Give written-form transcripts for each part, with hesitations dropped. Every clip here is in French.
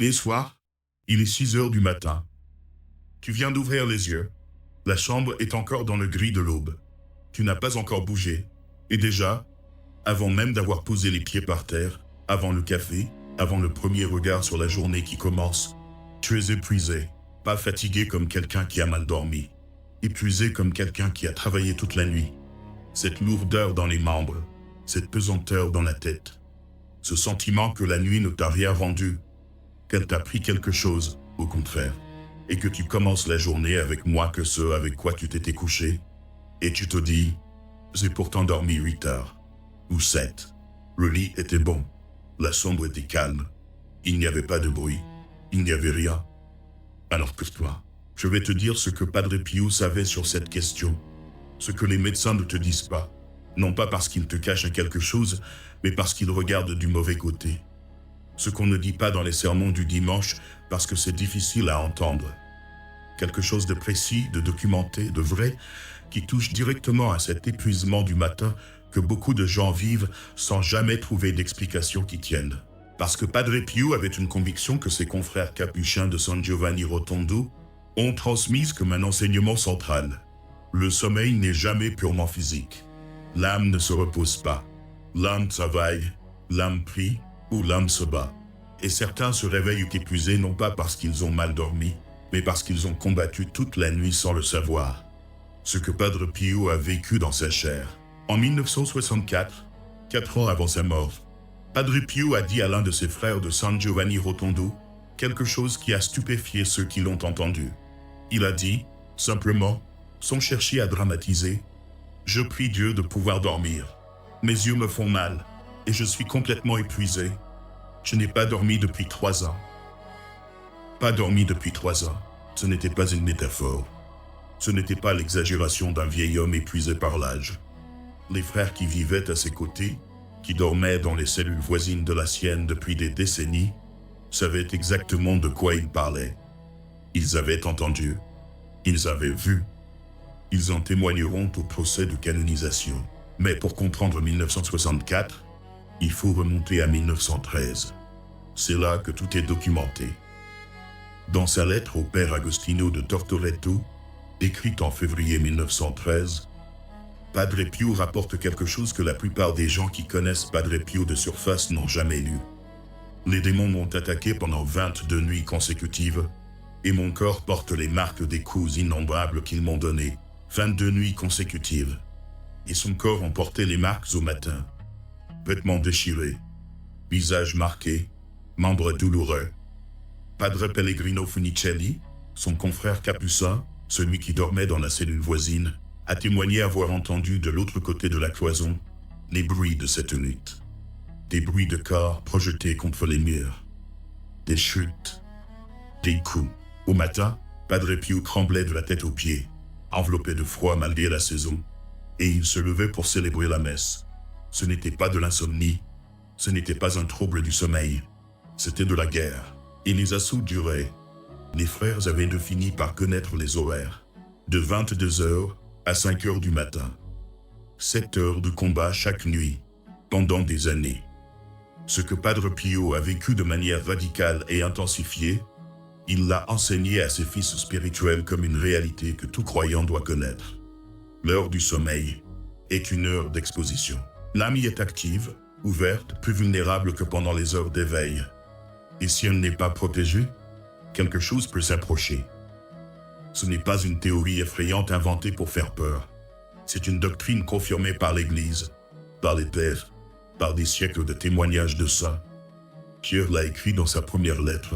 Les soirs, il est 6 heures du matin. Tu viens d'ouvrir les yeux. La chambre est encore dans le gris de l'aube. Tu n'as pas encore bougé. Et déjà, avant même d'avoir posé les pieds par terre, avant le café, avant le premier regard sur la journée qui commence, tu es épuisé, pas fatigué comme quelqu'un qui a mal dormi. Épuisé comme quelqu'un qui a travaillé toute la nuit. Cette lourdeur dans les membres, cette pesanteur dans la tête. Ce sentiment que la nuit ne t'a rien rendu, qu'elle t'a pris quelque chose, au contraire. Et que tu commences la journée avec moins que ce avec quoi tu t'étais couché. Et tu te dis, j'ai pourtant dormi 8 heures. Ou 7. Le lit était bon. La chambre était calme. Il n'y avait pas de bruit. Il n'y avait rien. Alors que toi, je vais te dire ce que Padre Pio savait sur cette question. Ce que les médecins ne te disent pas. Non pas parce qu'ils te cachent quelque chose, mais parce qu'ils regardent du mauvais côté. Ce qu'on ne dit pas dans les sermons du dimanche parce que c'est difficile à entendre. Quelque chose de précis, de documenté, de vrai, qui touche directement à cet épuisement du matin que beaucoup de gens vivent sans jamais trouver d'explication qui tienne. Parce que Padre Pio avait une conviction que ses confrères capucins de San Giovanni Rotondo ont transmise comme un enseignement central. Le sommeil n'est jamais purement physique. L'âme ne se repose pas. L'âme travaille, l'âme prie ou l'âme se bat. Et certains se réveillent épuisés non pas parce qu'ils ont mal dormi, mais parce qu'ils ont combattu toute la nuit sans le savoir. Ce que Padre Pio a vécu dans sa chair. En 1964, 4 ans avant sa mort, Padre Pio a dit à l'un de ses frères de San Giovanni Rotondo quelque chose qui a stupéfié ceux qui l'ont entendu. Il a dit, simplement, sans chercher à dramatiser, « Je prie Dieu de pouvoir dormir. Mes yeux me font mal et je suis complètement épuisé. Je n'ai pas dormi depuis 3 ans. » Pas dormi depuis 3 ans, ce n'était pas une métaphore. Ce n'était pas l'exagération d'un vieil homme épuisé par l'âge. Les frères qui vivaient à ses côtés, qui dormaient dans les cellules voisines de la sienne depuis des décennies, savaient exactement de quoi il parlait. Ils avaient entendu, ils avaient vu. Ils en témoigneront au procès de canonisation. Mais pour comprendre 1964, il faut remonter à 1913. C'est là que tout est documenté. Dans sa lettre au père Agostino de Tortoreto, écrite en février 1913, Padre Pio rapporte quelque chose que la plupart des gens qui connaissent Padre Pio de surface n'ont jamais lu. Les démons m'ont attaqué pendant 22 nuits consécutives, et mon corps porte les marques des coups innombrables qu'ils m'ont donnés, 22 nuits consécutives. Et son corps en portait les marques au matin. Vêtements déchirés, visage marqué, membres douloureux. Padre Pellegrino Funicelli, son confrère capucin, celui qui dormait dans la cellule voisine, a témoigné avoir entendu de l'autre côté de la cloison les bruits de cette nuit. Des bruits de corps projetés contre les murs. Des chutes. Des coups. Au matin, Padre Pio tremblait de la tête aux pieds, enveloppé de froid malgré la saison, et il se levait pour célébrer la messe. Ce n'était pas de l'insomnie, ce n'était pas un trouble du sommeil, c'était de la guerre. Et les assauts duraient. Les frères avaient fini par connaître les horaires. De 22 heures à 5 heures du matin. 7 heures de combat chaque nuit, pendant des années. Ce que Padre Pio a vécu de manière radicale et intensifiée, il l'a enseigné à ses fils spirituels comme une réalité que tout croyant doit connaître. L'heure du sommeil est une heure d'exposition. L'âme y est active, ouverte, plus vulnérable que pendant les heures d'éveil. Et si elle n'est pas protégée, quelque chose peut s'approcher. Ce n'est pas une théorie effrayante inventée pour faire peur. C'est une doctrine confirmée par l'Église, par les pères, par des siècles de témoignages de saints. Pierre l'a écrit dans sa première lettre.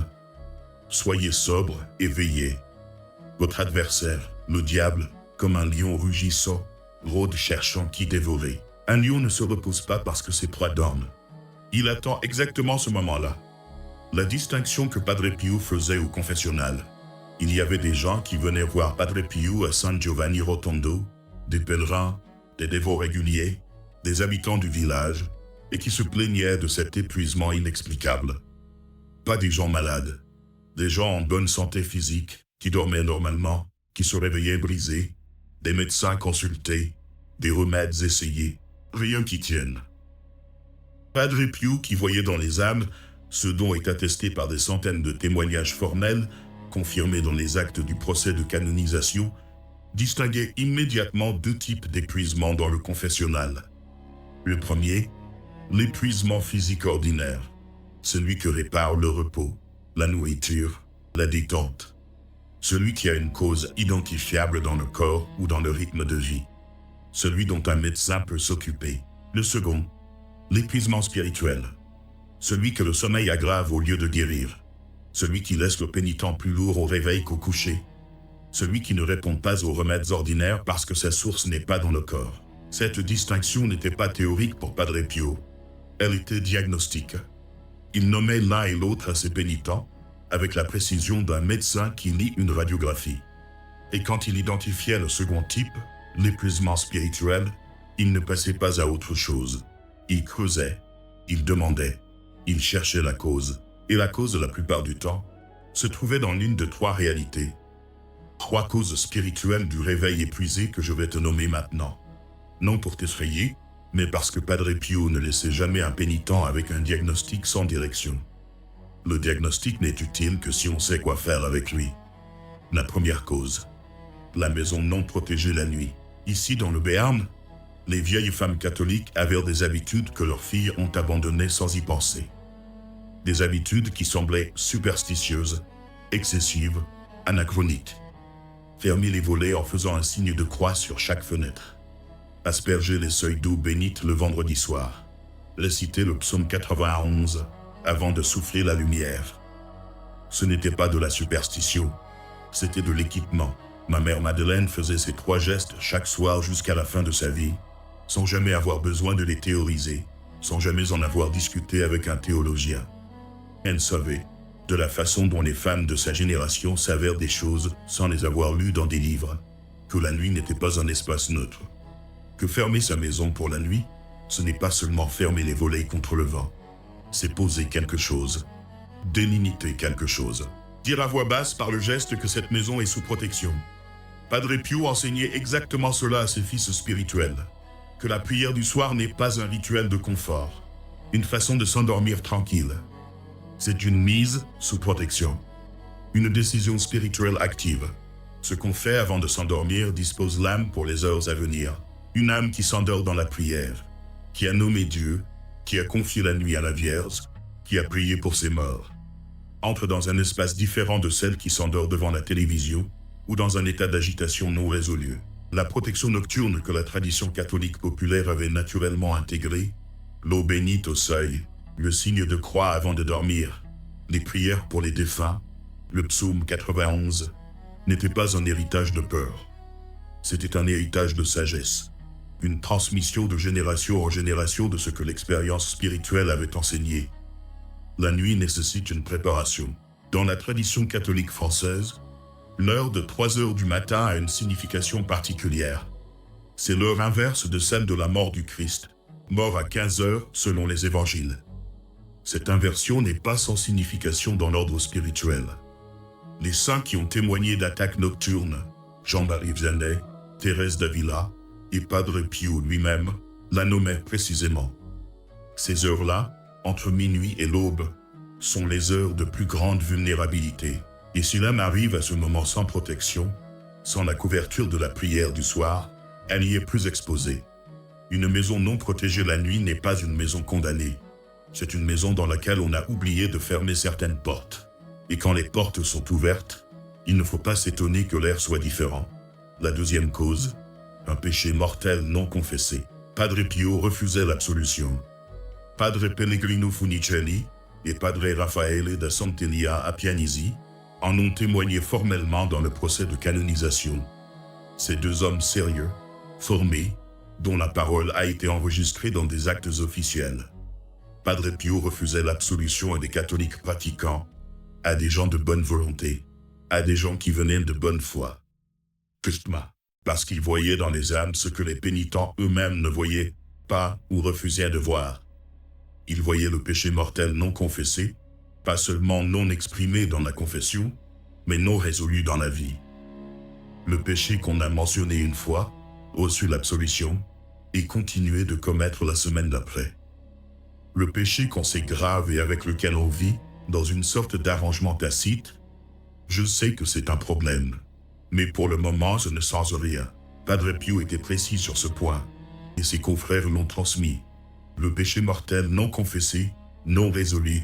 Soyez sobres et veillez. Votre adversaire, le diable, comme un lion rugissant, rôde cherchant qui dévorer. Un lion ne se repose pas parce que ses proies dorment. Il attend exactement ce moment-là. La distinction que Padre Pio faisait au confessionnal. Il y avait des gens qui venaient voir Padre Pio à San Giovanni Rotondo, des pèlerins, des dévots réguliers, des habitants du village, et qui se plaignaient de cet épuisement inexplicable. Pas des gens malades, des gens en bonne santé physique, qui dormaient normalement, qui se réveillaient brisés, des médecins consultés, des remèdes essayés, rien qui tienne. Padre Pio qui voyait dans les âmes ce dont est attesté par des centaines de témoignages formels, confirmés dans les actes du procès de canonisation, distinguait immédiatement deux types d'épuisement dans le confessionnal. Le premier, l'épuisement physique ordinaire, celui que répare le repos, la nourriture, la détente. Celui qui a une cause identifiable dans le corps ou dans le rythme de vie. Celui dont un médecin peut s'occuper. Le second, l'épuisement spirituel. Celui que le sommeil aggrave au lieu de guérir. Celui qui laisse le pénitent plus lourd au réveil qu'au coucher. Celui qui ne répond pas aux remèdes ordinaires parce que sa source n'est pas dans le corps. Cette distinction n'était pas théorique pour Padre Pio. Elle était diagnostique. Il nommait l'un et l'autre à ses pénitents, avec la précision d'un médecin qui lit une radiographie. Et quand il identifiait le second type, l'épuisement spirituel, il ne passait pas à autre chose. Il creusait, il demandait, il cherchait la cause. Et la cause, la plupart du temps, se trouvait dans l'une de trois réalités. Trois causes spirituelles du réveil épuisé que je vais te nommer maintenant. Non pour t'effrayer, mais parce que Padre Pio ne laissait jamais un pénitent avec un diagnostic sans direction. Le diagnostic n'est utile que si on sait quoi faire avec lui. La première cause. La maison non protégée la nuit. Ici dans le Béarn, les vieilles femmes catholiques avaient des habitudes que leurs filles ont abandonnées sans y penser. Des habitudes qui semblaient superstitieuses, excessives, anachroniques. Fermer les volets en faisant un signe de croix sur chaque fenêtre. Asperger les seuils d'eau bénite le vendredi soir. Réciter le psaume 91 avant de souffler la lumière. Ce n'était pas de la superstition, c'était de l'équipement. Ma mère Madeleine faisait ces trois gestes chaque soir jusqu'à la fin de sa vie, sans jamais avoir besoin de les théoriser, sans jamais en avoir discuté avec un théologien. Elle savait, de la façon dont les femmes de sa génération s'avèrent des choses sans les avoir lues dans des livres, que la nuit n'était pas un espace neutre. Que fermer sa maison pour la nuit, ce n'est pas seulement fermer les volets contre le vent. C'est poser quelque chose, délimiter quelque chose. Dire à voix basse par le geste que cette maison est sous protection. Padre Pio enseignait exactement cela à ses fils spirituels. Que la prière du soir n'est pas un rituel de confort, une façon de s'endormir tranquille. C'est une mise sous protection, une décision spirituelle active. Ce qu'on fait avant de s'endormir dispose l'âme pour les heures à venir. Une âme qui s'endort dans la prière, qui a nommé Dieu, qui a confié la nuit à la Vierge, qui a prié pour ses morts. Entre dans un espace différent de celle qui s'endort devant la télévision ou dans un état d'agitation non résolu. La protection nocturne que la tradition catholique populaire avait naturellement intégrée, l'eau bénite au seuil, le signe de croix avant de dormir, les prières pour les défunts, le psaume 91, n'était pas un héritage de peur. C'était un héritage de sagesse, une transmission de génération en génération de ce que l'expérience spirituelle avait enseigné. La nuit nécessite une préparation. Dans la tradition catholique française, l'heure de 3 heures du matin a une signification particulière. C'est l'heure inverse de celle de la mort du Christ, mort à 15 heures selon les évangiles. Cette inversion n'est pas sans signification dans l'ordre spirituel. Les saints qui ont témoigné d'attaques nocturnes, Jean-Marie Vianney, Thérèse d'Avila et Padre Pio lui-même, la nommaient précisément. Ces heures-là, entre minuit et l'aube, sont les heures de plus grande vulnérabilité. Et si l'âme arrive à ce moment sans protection, sans la couverture de la prière du soir, elle y est plus exposée. Une maison non protégée la nuit n'est pas une maison condamnée. C'est une maison dans laquelle on a oublié de fermer certaines portes. Et quand les portes sont ouvertes, il ne faut pas s'étonner que l'air soit différent. La deuxième cause, un péché mortel non confessé. Padre Pio refusait l'absolution. Padre Pellegrino Funicelli et Padre Raffaele da Sant'Elia a Pianisi en ont témoigné formellement dans le procès de canonisation. Ces deux hommes sérieux, formés, dont la parole a été enregistrée dans des actes officiels. Padre Pio refusait l'absolution à des catholiques pratiquants, à des gens de bonne volonté, à des gens qui venaient de bonne foi. Justement, parce qu'ils voyaient dans les âmes ce que les pénitents eux-mêmes ne voyaient pas ou refusaient de voir. Ils voyaient le péché mortel non confessé, pas seulement non exprimé dans la confession, mais non résolu dans la vie. Le péché qu'on a mentionné une fois, reçu l'absolution, et continué de commettre la semaine d'après. Le péché quand c'est grave et avec lequel on vit, dans une sorte d'arrangement tacite, je sais que c'est un problème. Mais pour le moment, je ne sens rien. Padre Pio était précis sur ce point, et ses confrères l'ont transmis. Le péché mortel non confessé, non résolu,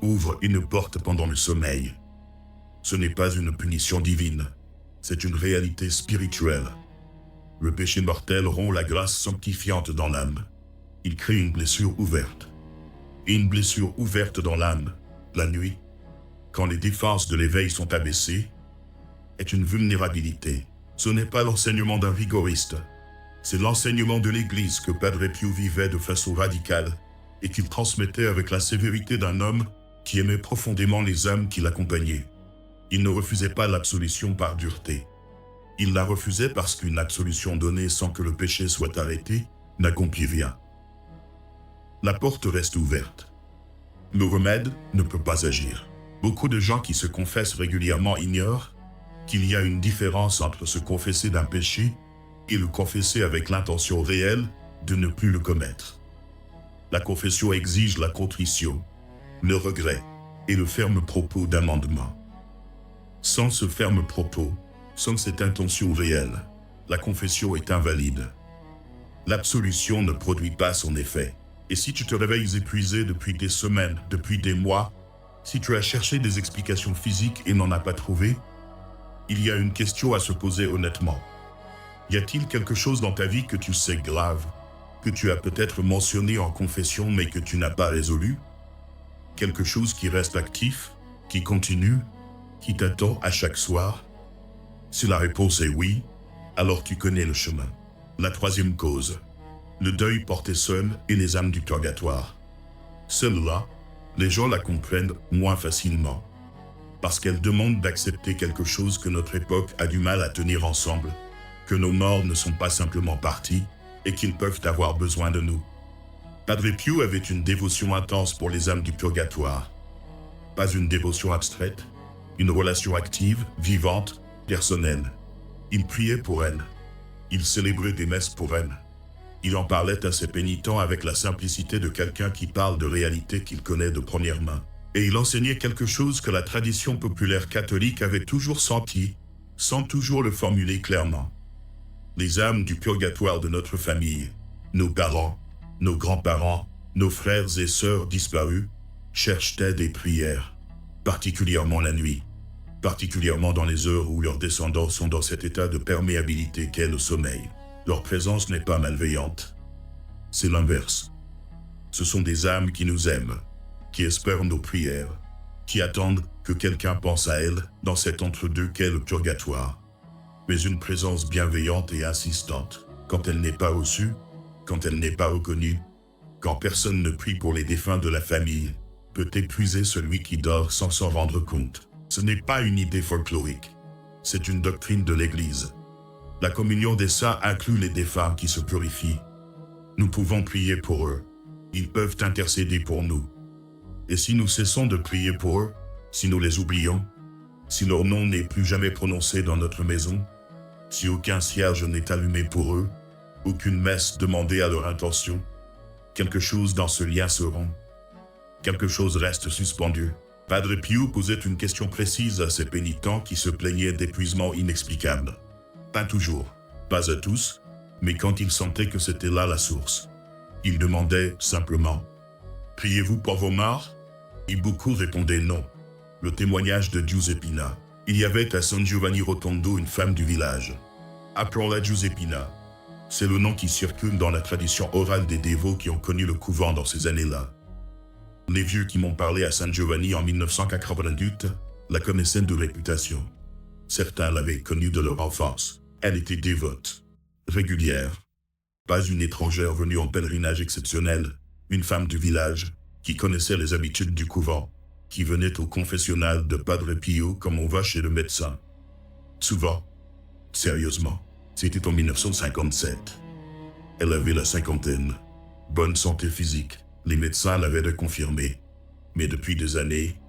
ouvre une porte pendant le sommeil. Ce n'est pas une punition divine, c'est une réalité spirituelle. Le péché mortel rompt la grâce sanctifiante dans l'âme. Il crée une blessure ouverte. Et une blessure ouverte dans l'âme, la nuit, quand les défenses de l'éveil sont abaissées, est une vulnérabilité. Ce n'est pas l'enseignement d'un rigoriste, c'est l'enseignement de l'Église que Padre Pio vivait de façon radicale et qu'il transmettait avec la sévérité d'un homme qui aimait profondément les âmes qui l'accompagnaient. Il ne refusait pas l'absolution par dureté. Il la refusait parce qu'une absolution donnée sans que le péché soit arrêté n'accomplit rien. La porte reste ouverte. Le remède ne peut pas agir. Beaucoup de gens qui se confessent régulièrement ignorent qu'il y a une différence entre se confesser d'un péché et le confesser avec l'intention réelle de ne plus le commettre. La confession exige la contrition, le regret et le ferme propos d'amendement. Sans ce ferme propos, sans cette intention réelle, la confession est invalide. L'absolution ne produit pas son effet. Et si tu te réveilles épuisé depuis des semaines, depuis des mois, si tu as cherché des explications physiques et n'en as pas trouvé, il y a une question à se poser honnêtement. Y a-t-il quelque chose dans ta vie que tu sais grave, que tu as peut-être mentionné en confession mais que tu n'as pas résolu? Quelque chose qui reste actif, qui continue, qui t'attend à chaque soir? Si la réponse est oui, alors tu connais le chemin. La troisième cause, le deuil porté seul et les âmes du purgatoire. Celle-là, les gens la comprennent moins facilement, parce qu'elle demande d'accepter quelque chose que notre époque a du mal à tenir ensemble, que nos morts ne sont pas simplement partis et qu'ils peuvent avoir besoin de nous. Padre Pio avait une dévotion intense pour les âmes du purgatoire. Pas une dévotion abstraite, une relation active, vivante, personnelle. Il priait pour elles. Il célébrait des messes pour elles. Il en parlait à ses pénitents avec la simplicité de quelqu'un qui parle de réalités qu'il connaît de première main. Et il enseignait quelque chose que la tradition populaire catholique avait toujours senti, sans toujours le formuler clairement. Les âmes du purgatoire de notre famille, nos parents, nos grands-parents, nos frères et sœurs disparus, cherchent aide et prière, particulièrement la nuit, particulièrement dans les heures où leurs descendants sont dans cet état de perméabilité qu'est le sommeil. Leur présence n'est pas malveillante. C'est l'inverse. Ce sont des âmes qui nous aiment, qui espèrent nos prières, qui attendent que quelqu'un pense à elles dans cet entre-deux qu'est le purgatoire. Mais une présence bienveillante et insistante, quand elle n'est pas reçue, quand elle n'est pas reconnue, quand personne ne prie pour les défunts de la famille, peut épuiser celui qui dort sans s'en rendre compte. Ce n'est pas une idée folklorique, c'est une doctrine de l'Église. La communion des saints inclut les défunts qui se purifient. Nous pouvons prier pour eux. Ils peuvent intercéder pour nous. Et si nous cessons de prier pour eux, si nous les oublions, si leur nom n'est plus jamais prononcé dans notre maison, si aucun cierge n'est allumé pour eux, aucune messe demandée à leur intention, quelque chose dans ce lien se rompt. Quelque chose reste suspendu. Padre Pio posait une question précise à ses pénitents qui se plaignaient d'épuisement inexplicable. Pas toujours, pas à tous, mais quand il sentait que c'était là la source. Il demandait simplement « Priez-vous pour vos morts ?» Et beaucoup répondaient non. Le témoignage de Giuseppina. Il y avait à San Giovanni Rotondo une femme du village. Appelons-la Giuseppina. C'est le nom qui circule dans la tradition orale des dévots qui ont connu le couvent dans ces années-là. Les vieux qui m'ont parlé à San Giovanni en 1988 la connaissaient de réputation. Certains l'avaient connue de leur enfance. Elle était dévote, régulière. Pas une étrangère venue en pèlerinage exceptionnel, une femme du village qui connaissait les habitudes du couvent, qui venait au confessionnal de Padre Pio comme on va chez le médecin. Souvent, sérieusement, c'était en 1957. Elle avait la cinquantaine, bonne santé physique, les médecins l'avaient reconfirmé. Mais depuis des années,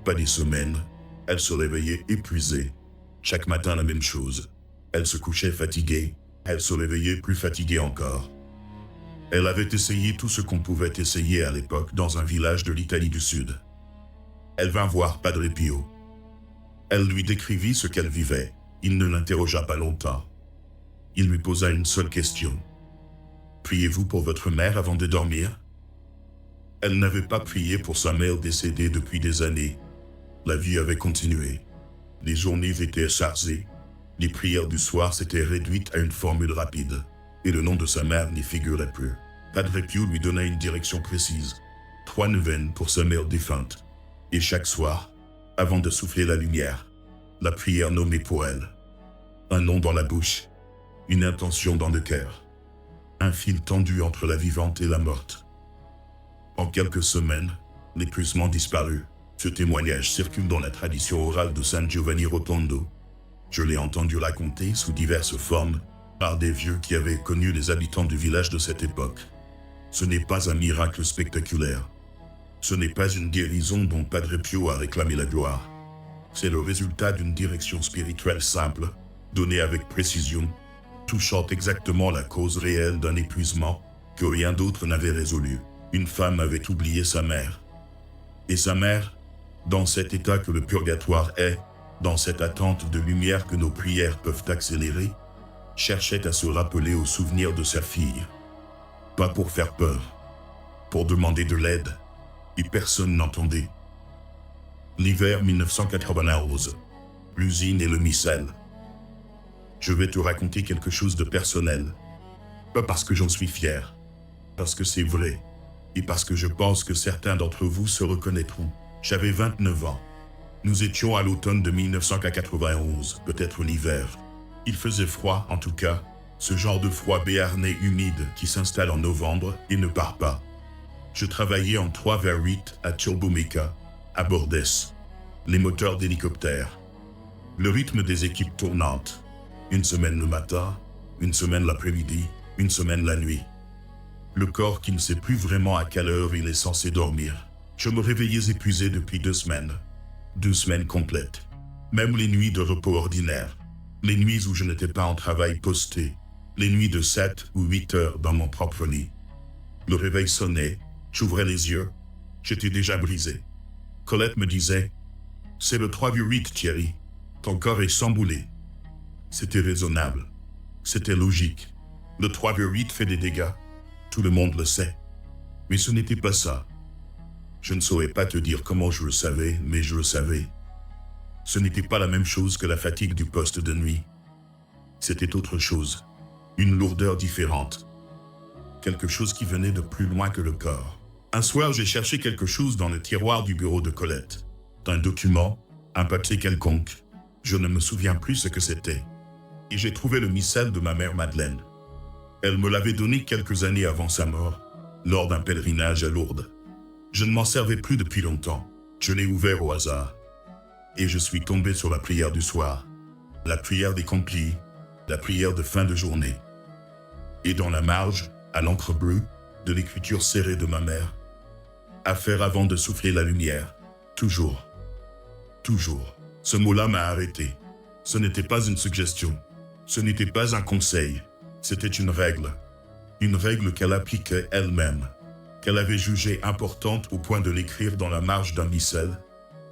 pas des semaines, elle se réveillait épuisée. Chaque matin la même chose. Elle se couchait fatiguée, elle se réveillait plus fatiguée encore. Elle avait essayé tout ce qu'on pouvait essayer à l'époque dans un village de l'Italie du Sud. Elle vint voir Padre Pio. Elle lui décrivit ce qu'elle vivait. Il ne l'interrogea pas longtemps. Il lui posa une seule question. « Priez-vous pour votre mère avant de dormir ?» Elle n'avait pas prié pour sa mère décédée depuis des années. La vie avait continué. Les journées étaient chargées. Les prières du soir s'étaient réduites à une formule rapide. Et le nom de sa mère n'y figurait plus. Padre Pio lui donna une direction précise. 3 neuvaines pour sa mère défunte. Et chaque soir, avant de souffler la lumière, la prière nommée pour elle. Un nom dans la bouche, une intention dans le cœur. Un fil tendu entre la vivante et la morte. En quelques semaines, l'épuisement disparut. Ce témoignage circule dans la tradition orale de San Giovanni Rotondo. Je l'ai entendu raconter sous diverses formes par des vieux qui avaient connu les habitants du village de cette époque. Ce n'est pas un miracle spectaculaire. Ce n'est pas une guérison dont Padre Pio a réclamé la gloire. C'est le résultat d'une direction spirituelle simple, donnée avec précision, touchant exactement la cause réelle d'un épuisement que rien d'autre n'avait résolu. Une femme avait oublié sa mère. Et sa mère, dans cet état que le purgatoire est, dans cette attente de lumière que nos prières peuvent accélérer, cherchait à se rappeler au souvenir de sa fille. Pas pour faire peur, pour demander de l'aide, et personne n'entendait. L'hiver 1991, l'usine et le missel. Je vais te raconter quelque chose de personnel. Pas parce que j'en suis fier, parce que c'est vrai, et parce que je pense que certains d'entre vous se reconnaîtront. J'avais 29 ans. Nous étions à l'automne de 1991, peut-être l'hiver. Il faisait froid, en tout cas, ce genre de froid béarnais humide qui s'installe en novembre et ne part pas. Je travaillais en 3/8 à Turbomeca, à Bordes, les moteurs d'hélicoptères. Le rythme des équipes tournantes. Une semaine le matin, une semaine l'après-midi, une semaine la nuit. Le corps qui ne sait plus vraiment à quelle heure il est censé dormir. Je me réveillais épuisé depuis 2 semaines. 2 semaines complètes. Même les nuits de repos ordinaires. Les nuits où je n'étais pas en travail posté. Les nuits de 7 ou 8 heures dans mon propre lit. Le réveil sonnait, j'ouvrais les yeux. J'étais déjà brisé. Colette me disait « C'est le 3/8, Thierry. Ton corps est chamboulé. » C'était raisonnable. C'était logique. Le 3/8 fait des dégâts. Tout le monde le sait. Mais ce n'était pas ça. Je ne saurais pas te dire comment je le savais, mais je le savais. Ce n'était pas la même chose que la fatigue du poste de nuit. C'était autre chose. Une lourdeur différente. Quelque chose qui venait de plus loin que le corps. Un soir, j'ai cherché quelque chose dans le tiroir du bureau de Colette. Un document, un papier quelconque. Je ne me souviens plus ce que c'était. Et j'ai trouvé le missel de ma mère Madeleine. Elle me l'avait donné quelques années avant sa mort, lors d'un pèlerinage à Lourdes. Je ne m'en servais plus depuis longtemps. Je l'ai ouvert au hasard. Et je suis tombé sur la prière du soir. La prière des complis, la prière de fin de journée. Et dans la marge, à l'encre bleue, de l'écriture serrée de ma mère. À faire avant de souffler la lumière. Toujours. Toujours. Ce mot-là m'a arrêté. Ce n'était pas une suggestion. Ce n'était pas un conseil. C'était une règle. Une règle qu'elle appliquait elle-même. Qu'elle avait jugée importante au point de l'écrire dans la marge d'un missel.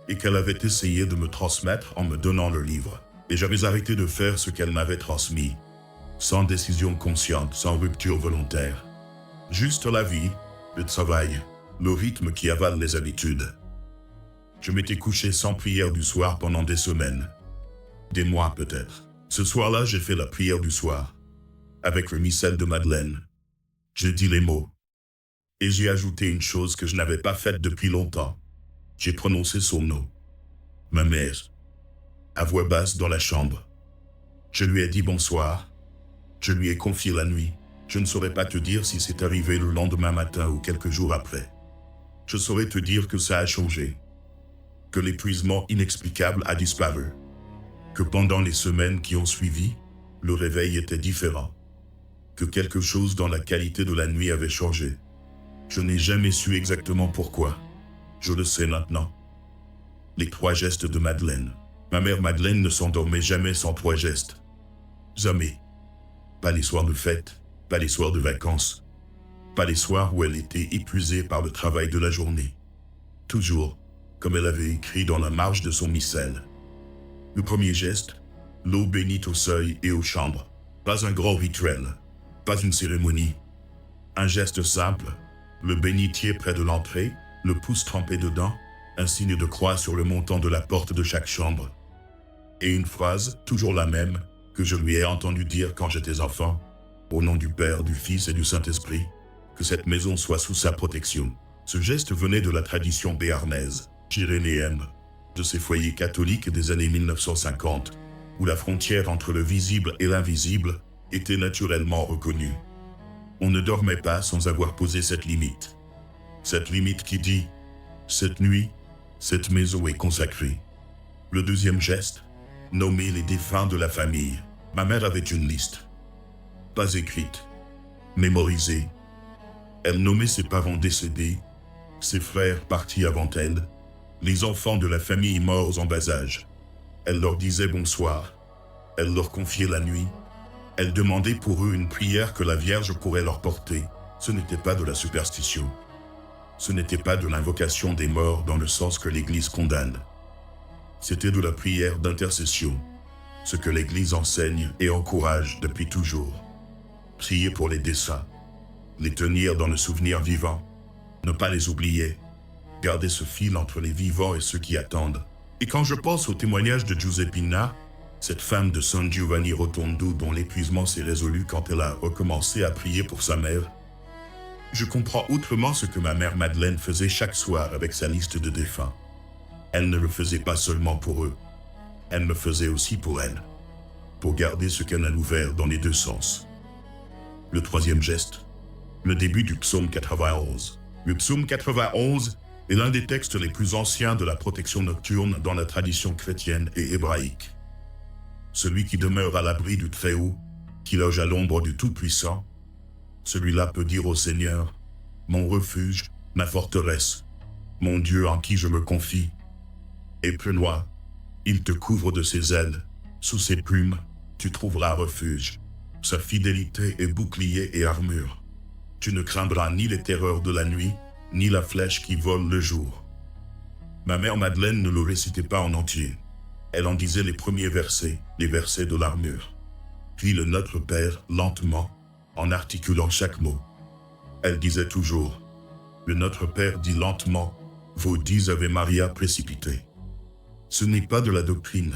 Et qu'elle avait essayé de me transmettre en me donnant le livre. Et j'avais arrêté de faire ce qu'elle m'avait transmis. Sans décision consciente, sans rupture volontaire. Juste la vie, le travail, le rythme qui avale les habitudes. Je m'étais couché sans prière du soir pendant des semaines. Des mois peut-être. Ce soir-là, j'ai fait la prière du soir. Avec le missel de Madeleine. J'ai dit les mots. Et j'ai ajouté une chose que je n'avais pas faite depuis longtemps. J'ai prononcé son nom. Ma mère. À voix basse dans la chambre. Je lui ai dit bonsoir. Je lui ai confié la nuit. Je ne saurais pas te dire si c'est arrivé le lendemain matin ou quelques jours après. Je saurais te dire que ça a changé. Que l'épuisement inexplicable a disparu. Que pendant les semaines qui ont suivi, le réveil était différent. Que quelque chose dans la qualité de la nuit avait changé. Je n'ai jamais su exactement pourquoi. Je le sais maintenant. Les 3 gestes de Madeleine. Ma mère Madeleine ne s'endormait jamais sans 3 gestes. Jamais. Pas les soirs de fête, pas les soirs de vacances. Pas les soirs où elle était épuisée par le travail de la journée. Toujours, comme elle avait écrit dans la marge de son missel. Le premier geste, l'eau bénite au seuil et aux chambres. Pas un gros rituel, pas une cérémonie. Un geste simple, le bénitier près de l'entrée, le pouce trempé dedans, un signe de croix sur le montant de la porte de chaque chambre. Et une phrase, toujours la même, que je lui ai entendu dire quand j'étais enfant, au nom du Père, du Fils et du Saint-Esprit, que cette maison soit sous sa protection. Ce geste venait de la tradition béarnaise, pyrénéenne, de ces foyers catholiques des années 1950, où la frontière entre le visible et l'invisible était naturellement reconnue. On ne dormait pas sans avoir posé cette limite. Cette limite qui dit « Cette nuit, cette maison est consacrée ». Le deuxième geste, nommer les défunts de la famille. Ma mère avait une liste. Pas écrite, mémorisée. Elle nommait ses parents décédés, ses frères partis avant elle, les enfants de la famille morts en bas âge. Elle leur disait bonsoir. Elle leur confiait la nuit. Elle demandait pour eux une prière que la Vierge pourrait leur porter. Ce n'était pas de la superstition. Ce n'était pas de l'invocation des morts dans le sens que l'Église condamne. C'était de la prière d'intercession, ce que l'Église enseigne et encourage depuis toujours. Prier pour les défunts, les tenir dans le souvenir vivant, ne pas les oublier, garder ce fil entre les vivants et ceux qui attendent. Et quand je pense au témoignage de Giuseppina, cette femme de San Giovanni Rotondo dont l'épuisement s'est résolu quand elle a recommencé à prier pour sa mère, je comprends autrement ce que ma mère Madeleine faisait chaque soir avec sa liste de défunts. Elle ne le faisait pas seulement pour eux, elle le faisait aussi pour elle, pour garder ce qu'elle a ouvert dans les deux sens. Le troisième geste, le début du psaume 91. Le psaume 91 est l'un des textes les plus anciens de la protection nocturne dans la tradition chrétienne et hébraïque. Celui qui demeure à l'abri du Très-Haut, qui loge à l'ombre du Tout-Puissant, celui-là peut dire au Seigneur, « Mon refuge, ma forteresse, mon Dieu en qui je me confie. » Et plus loin, il te couvre de ses ailes, sous ses plumes, tu trouveras refuge. Sa fidélité est bouclier et armure. Tu ne craindras ni les terreurs de la nuit, ni la flèche qui vole le jour. Ma mère Madeleine ne le récitait pas en entier. Elle en disait les premiers versets, les versets de l'armure. Puis le Notre Père, lentement, en articulant chaque mot. Elle disait toujours, le Notre Père dit lentement, vos 10 Ave Maria précipités. Ce n'est pas de la doctrine.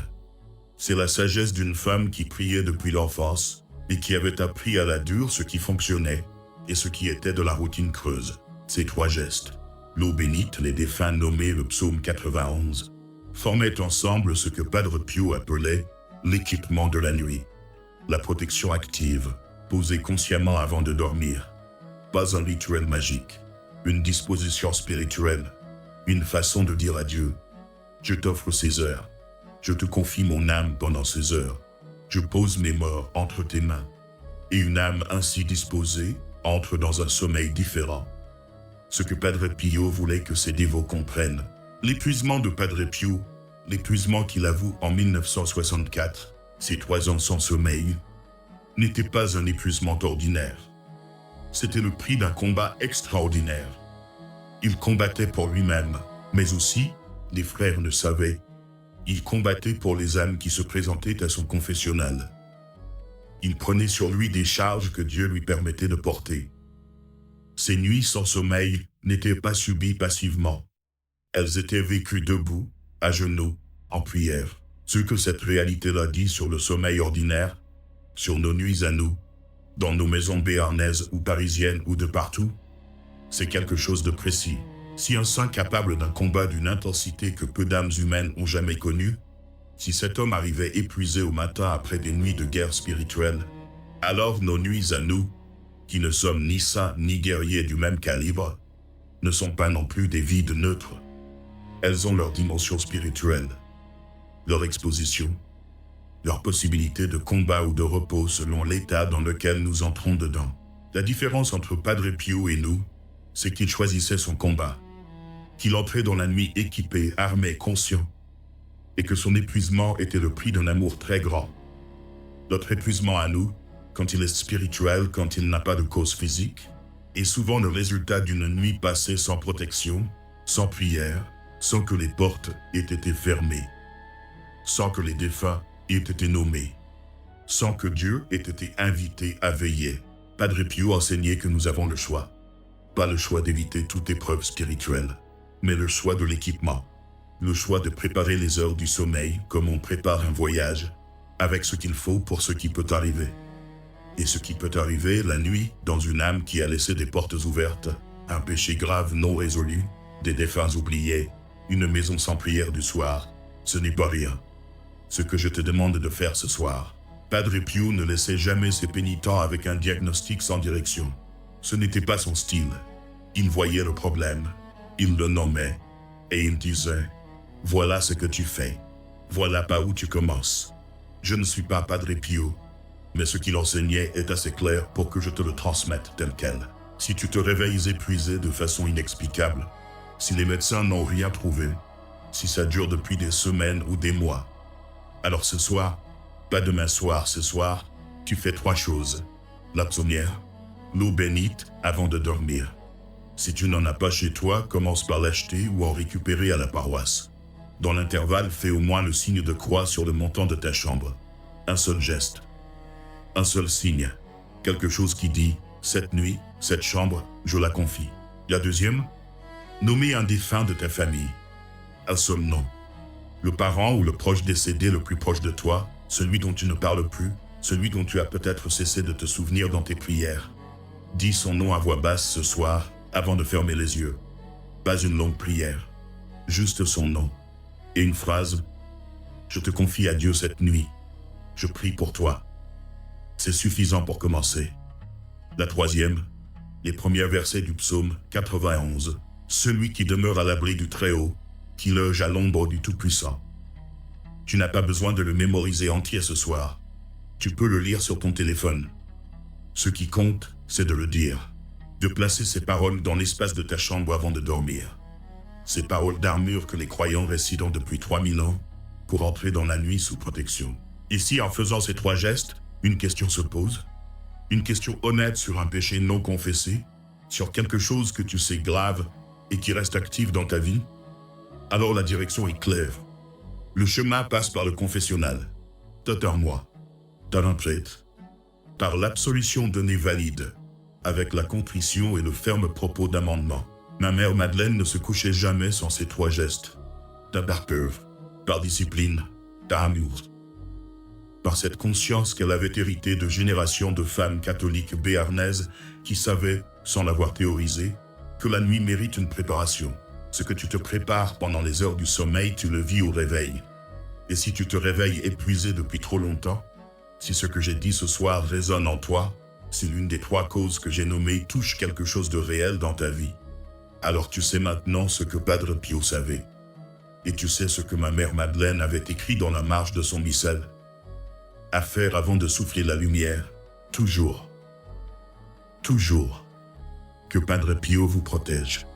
C'est la sagesse d'une femme qui priait depuis l'enfance et qui avait appris à la dure ce qui fonctionnait et ce qui était de la routine creuse. Ces 3 gestes, l'eau bénite, les défunts nommés le psaume 91, formaient ensemble ce que Padre Pio appelait l'équipement de la nuit. La protection active, posée consciemment avant de dormir. Pas un rituel magique, une disposition spirituelle, une façon de dire à Dieu, je t'offre ces heures, je te confie mon âme pendant ces heures, je pose mes morts entre tes mains. Et une âme ainsi disposée entre dans un sommeil différent. Ce que Padre Pio voulait que ses dévots comprennent, l'épuisement de Padre Pio, l'épuisement qu'il avoue en 1964, ses 3 ans sans sommeil, n'était pas un épuisement ordinaire. C'était le prix d'un combat extraordinaire. Il combattait pour lui-même, mais aussi, les frères le savaient, il combattait pour les âmes qui se présentaient à son confessionnal. Il prenait sur lui des charges que Dieu lui permettait de porter. Ces nuits sans sommeil n'étaient pas subies passivement. Elles étaient vécues debout, à genoux, en prière. Ce que cette réalité-là dit sur le sommeil ordinaire, sur nos nuits à nous, dans nos maisons béarnaises ou parisiennes ou de partout, c'est quelque chose de précis. Si un saint capable d'un combat d'une intensité que peu d'âmes humaines ont jamais connue, si cet homme arrivait épuisé au matin après des nuits de guerre spirituelle, alors nos nuits à nous, qui ne sommes ni saints ni guerriers du même calibre, ne sont pas non plus des vides neutres. Elles ont leur dimension spirituelle, leur exposition, leur possibilité de combat ou de repos selon l'état dans lequel nous entrons dedans. La différence entre Padre Pio et nous, c'est qu'il choisissait son combat, qu'il entrait dans la nuit équipé, armé, conscient, et que son épuisement était le prix d'un amour très grand. Notre épuisement à nous, quand il est spirituel, quand il n'a pas de cause physique, est souvent le résultat d'une nuit passée sans protection, sans prière, sans que les portes aient été fermées, sans que les défunts aient été nommés, sans que Dieu ait été invité à veiller. Padre Pio enseignait que nous avons le choix. Pas le choix d'éviter toute épreuve spirituelle, mais le choix de l'équipement. Le choix de préparer les heures du sommeil comme on prépare un voyage, avec ce qu'il faut pour ce qui peut arriver. Et ce qui peut arriver la nuit dans une âme qui a laissé des portes ouvertes, un péché grave non résolu, des défunts oubliés, une maison sans prière du soir, ce n'est pas rien. Ce que je te demande de faire ce soir, Padre Pio ne laissait jamais ses pénitents avec un diagnostic sans direction. Ce n'était pas son style. Il voyait le problème, il le nommait, et il disait « Voilà ce que tu fais, voilà par où tu commences. » Je ne suis pas Padre Pio, mais ce qu'il enseignait est assez clair pour que je te le transmette tel quel. Si tu te réveilles épuisé de façon inexplicable, si les médecins n'ont rien trouvé, si ça dure depuis des semaines ou des mois, alors ce soir, pas demain soir, ce soir, tu fais 3 choses. La première, l'eau bénite avant de dormir. Si tu n'en as pas chez toi, commence par l'acheter ou en récupérer à la paroisse. Dans l'intervalle, fais au moins le signe de croix sur le montant de ta chambre. Un seul geste. Un seul signe. Quelque chose qui dit « Cette nuit, cette chambre, je la confie ». La deuxième, nommer un défunt de ta famille. Un seul nom. Le parent ou le proche décédé le plus proche de toi, celui dont tu ne parles plus, celui dont tu as peut-être cessé de te souvenir dans tes prières. Dis son nom à voix basse ce soir, avant de fermer les yeux. Pas une longue prière, juste son nom. Et une phrase, « Je te confie à Dieu cette nuit. Je prie pour toi. » C'est suffisant pour commencer. La troisième, les premiers versets du psaume 91. Celui qui demeure à l'abri du Très-Haut, qui loge à l'ombre du Tout-Puissant. Tu n'as pas besoin de le mémoriser entier ce soir. Tu peux le lire sur ton téléphone. Ce qui compte, c'est de le dire. De placer ces paroles dans l'espace de ta chambre avant de dormir. Ces paroles d'armure que les croyants récitent depuis 3000 ans pour entrer dans la nuit sous protection. Ici, en faisant ces 3 gestes, une question se pose. Une question honnête sur un péché non confessé, sur quelque chose que tu sais grave et qui reste actif dans ta vie. Alors la direction est claire. Le chemin passe par le confessionnal. T'as un moi, t'as un prêtre. Par l'absolution donnée valide, avec la contrition et le ferme propos d'amendement. Ma mère Madeleine ne se couchait jamais sans ces 3 gestes. Par peur, par discipline, par amour. Par cette conscience qu'elle avait héritée de générations de femmes catholiques béarnaises qui savaient, sans l'avoir théorisé, que la nuit mérite une préparation. Ce que tu te prépares pendant les heures du sommeil, tu le vis au réveil. Et si tu te réveilles épuisé depuis trop longtemps, si ce que j'ai dit ce soir résonne en toi, si l'une des 3 causes que j'ai nommées touche quelque chose de réel dans ta vie, alors tu sais maintenant ce que Padre Pio savait. Et tu sais ce que ma mère Madeleine avait écrit dans la marge de son missel. À faire avant de souffler la lumière, toujours. Toujours. Que Padre Pio vous protège.